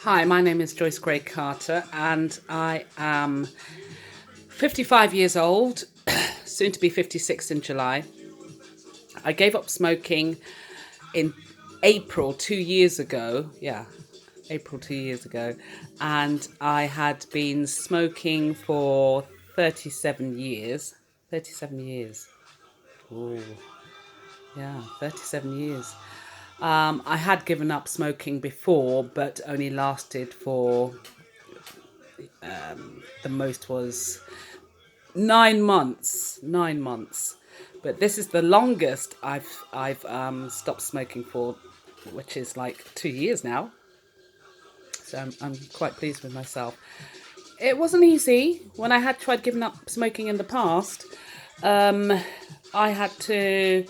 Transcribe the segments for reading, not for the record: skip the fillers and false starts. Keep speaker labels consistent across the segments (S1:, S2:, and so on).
S1: Hi, my name is Joyce Gray Carter, and I am 55 years old, soon to be 56 in July. I gave up smoking in April 2 years ago. Yeah, April 2 years ago. And I had been smoking for 37 years. 37 years. Oh, yeah, 37 years. I had given up smoking before, but only lasted for the most was 9 months. 9 months, but this is the longest I've stopped smoking for, which is like 2 years now. So I'm quite pleased with myself. It wasn't easy when I had tried giving up smoking in the past. Um, I had to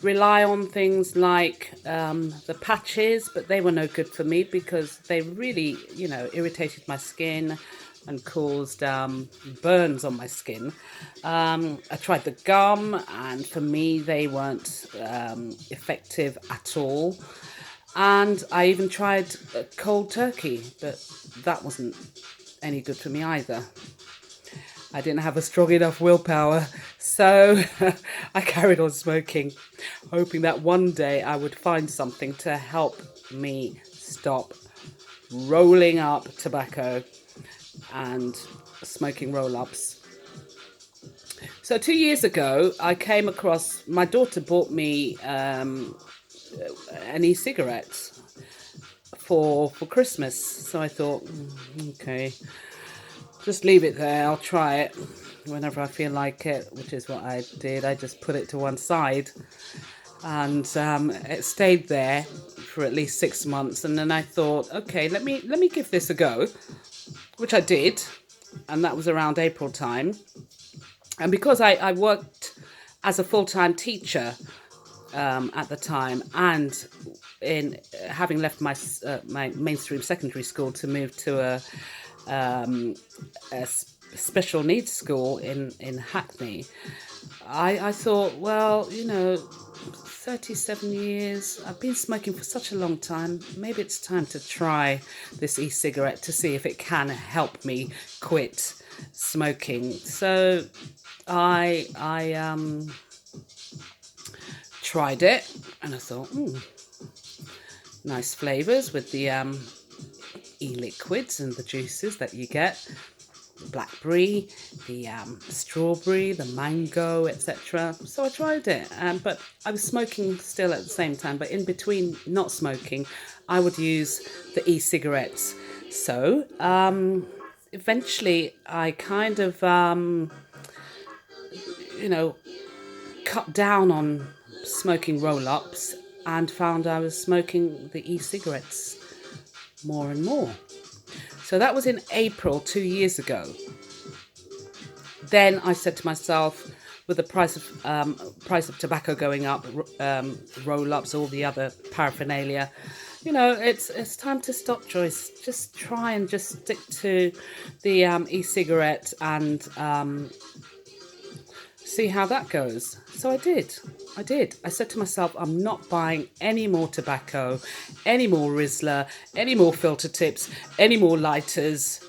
S1: rely on things like the patches, but they were no good for me because they really, irritated my skin and caused burns on my skin. I tried the gum, and for me, they weren't effective at all. And I even tried cold turkey, but that wasn't any good for me either. I didn't have a strong enough willpower, so I carried on smoking, hoping that one day I would find something to help me stop rolling up tobacco and smoking roll-ups. So 2 years ago, I came across, my daughter bought me an e-cigarette for Christmas. So I thought, okay, just leave it there. I'll try it whenever I feel like it, which is what I did. I just put it to one side, and it stayed there for at least 6 months. And then I thought, okay, let me give this a go, which I did, and that was around April time. And because I worked as a full-time teacher at the time, and in having left my mainstream secondary school to move to a special needs school in Hackney, I thought, well, 37 years, I've been smoking for such a long time, maybe it's time to try this e-cigarette to see if it can help me quit smoking. So I tried it, and I thought, nice flavors with the e-liquids and the juices that you get, the blackberry, the strawberry, the mango, etc. So I tried it, but I was smoking still at the same time. But in between not smoking, I would use the e-cigarettes. So eventually I kind of cut down on smoking roll-ups and found I was smoking the e-cigarettes more and more. So that was in April 2 years ago. Then I said to myself, with the price of tobacco going up, roll-ups, all the other paraphernalia, it's time to stop, Joyce. Just try and just stick to the e-cigarette and see how that goes. So I did. I said to myself, I'm not buying any more tobacco, any more Rizla, any more filter tips, any more lighters.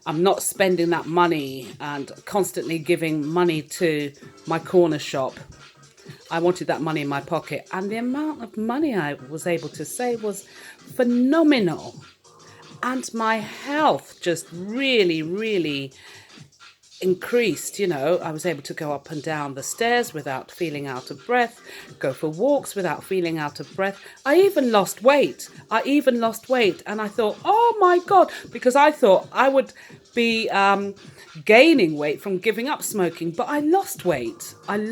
S1: I'm not spending that money and constantly giving money to my corner shop. I wanted that money in my pocket, and the amount of money I was able to save was phenomenal. And my health just really, really increased. I was able to go up and down the stairs without feeling out of breath, go for walks without feeling out of breath. I even lost weight. And I thought, oh my God, because I thought I would be gaining weight from giving up smoking, but I lost weight, and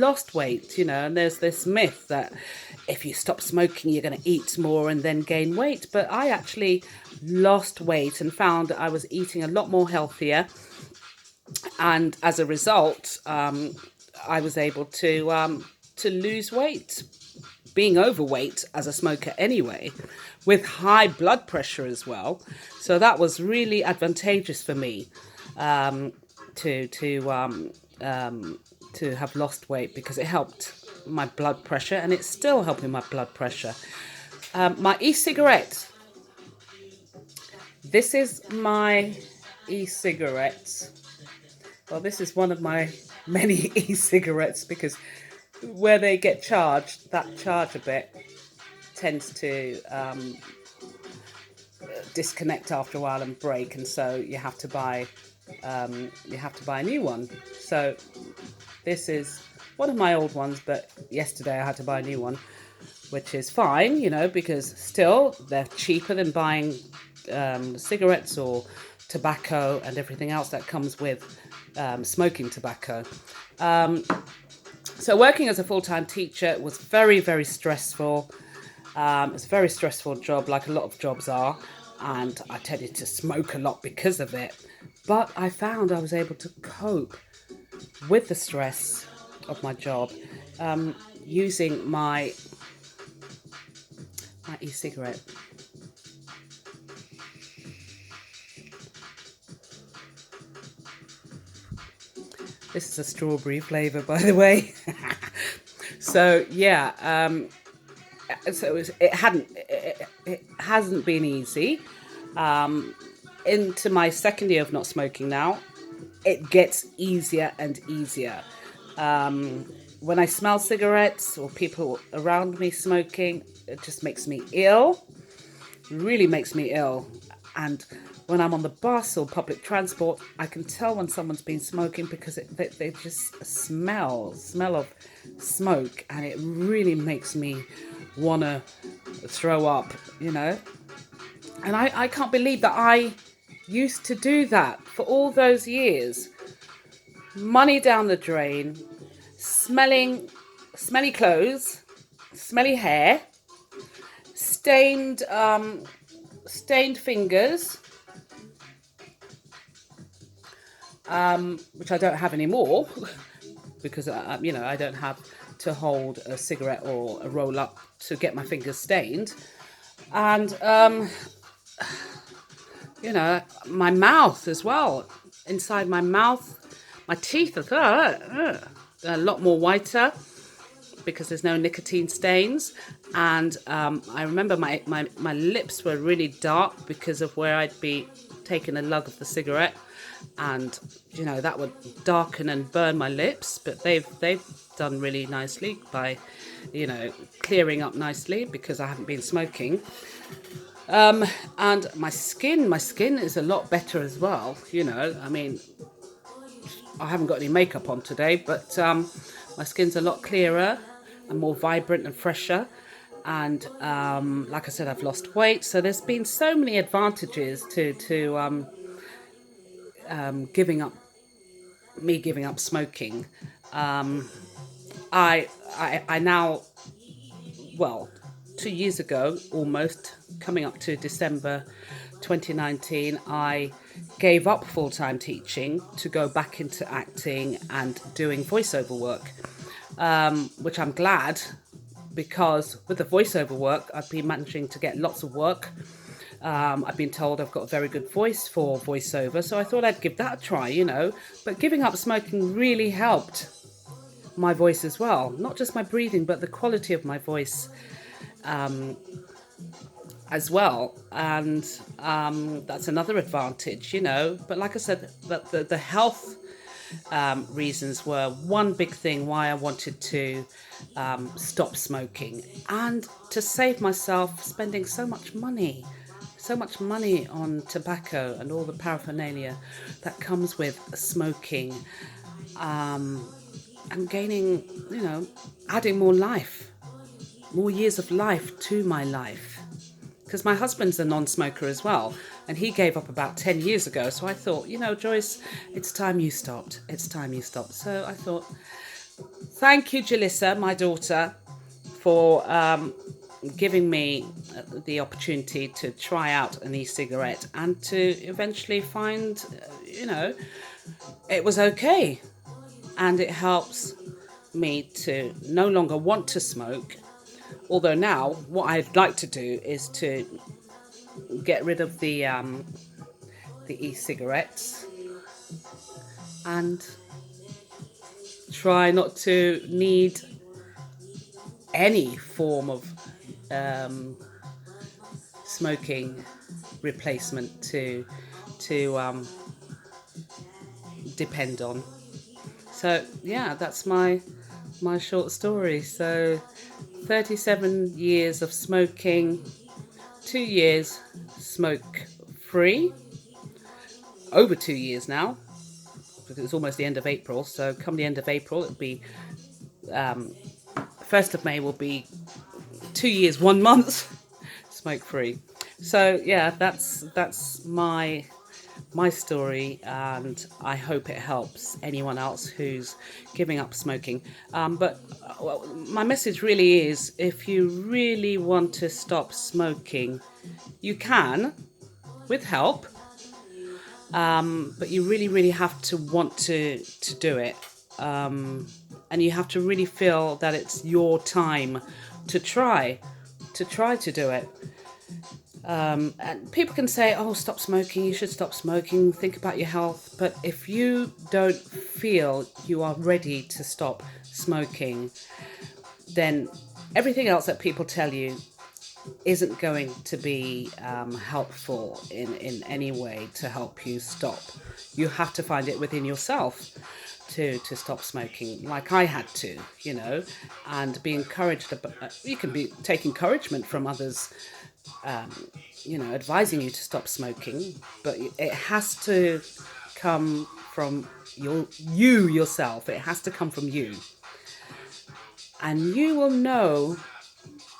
S1: there's this myth that if you stop smoking, you're going to eat more and then gain weight. But I actually lost weight and found that I was eating a lot more healthier. And as a result, I was able to lose weight, being overweight as a smoker anyway, with high blood pressure as well. So that was really advantageous for me to have lost weight, because it helped my blood pressure, and it's still helping my blood pressure. My e-cigarette This is my e-cigarettes. Well, this is one of my many e-cigarettes because where they get charged, that charge a bit tends to disconnect after a while and break, and so you have to buy a new one. So this is one of my old ones, but yesterday I had to buy a new one, which is fine, because still they're cheaper than buying cigarettes or tobacco and everything else that comes with smoking tobacco. So working as a full-time teacher was very, very stressful. It's a very stressful job, like a lot of jobs are, and I tended to smoke a lot because of it. But I found I was able to cope with the stress of my job using my e-cigarette. This is a strawberry flavour, by the way. So yeah, it hasn't been easy. Into my second year of not smoking now, it gets easier and easier. When I smell cigarettes or people around me smoking, it just makes me ill. Really makes me ill. And when I'm on the bus or public transport, I can tell when someone's been smoking because they just smell of smoke, and it really makes me want to throw up, And I can't believe that I used to do that for all those years. Money down the drain, smelly clothes, smelly hair, stained fingers, which I don't have anymore because I don't have to hold a cigarette or a roll up to get my fingers stained, and my mouth as well. Inside my mouth, my teeth are a lot more whiter because there's no nicotine stains. And I remember my lips were really dark because of where I'd be taking a lug of the cigarette, and that would darken and burn my lips. But they've done really nicely by clearing up nicely because I haven't been smoking. And my skin is a lot better as well. I mean, I haven't got any makeup on today, but my skin's a lot clearer and more vibrant and fresher. And like I said, I've lost weight. So there's been so many advantages to giving up smoking. I now, well, 2 years ago, almost coming up to December 2019, I gave up full-time teaching to go back into acting and doing voiceover work, which I'm glad, because with the voiceover work, I've been managing to get lots of work. I've been told I've got a very good voice for voiceover, so I thought I'd give that a try, But giving up smoking really helped my voice as well. Not just my breathing, but the quality of my voice as well. And that's another advantage, But like I said, the health reasons were one big thing why I wanted to stop smoking, and to save myself spending so much money on tobacco and all the paraphernalia that comes with smoking, and gaining, adding more years of life to my life. Because my husband's a non-smoker as well, and he gave up about 10 years ago. So I thought, Joyce, it's time you stopped. So I thought, thank you, Jalissa, my daughter, for giving me the opportunity to try out an e-cigarette and to eventually find, it was okay. And it helps me to no longer want to smoke. Although now, what I'd like to do is to get rid of the e-cigarettes and try not to need any form of smoking replacement to depend on. So yeah, that's my short story. So 37 years of smoking, 2 years smoke free, over 2 years now, because it's almost the end of April. So come the end of April, it'll be 1st of May will be 2 years, 1 month smoke free. So yeah, that's my story, and I hope it helps anyone else who's giving up smoking. But well, my message really is, if you really want to stop smoking, you can, with help, but you really, really have to want to do it. And you have to really feel that it's your time to try to do it. And people can say, oh, stop smoking, you should stop smoking, think about your health. But if you don't feel you are ready to stop smoking, then everything else that people tell you isn't going to be helpful in any way to help you stop. You have to find it within yourself to stop smoking, like I had to, and be encouraged. You can take encouragement from others, advising you to stop smoking, but it has to come from you yourself. It has to come from you. And you will know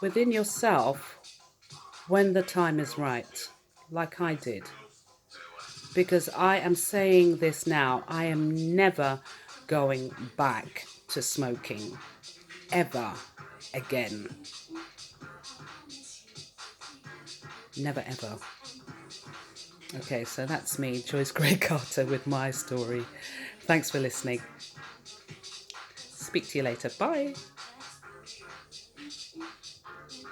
S1: within yourself when the time is right, like I did. Because I am saying this now, I am never going back to smoking, ever again. Never, ever. Okay, so that's me, Joyce Gray Carter, with my story. Thanks for listening. Speak to you later. Bye.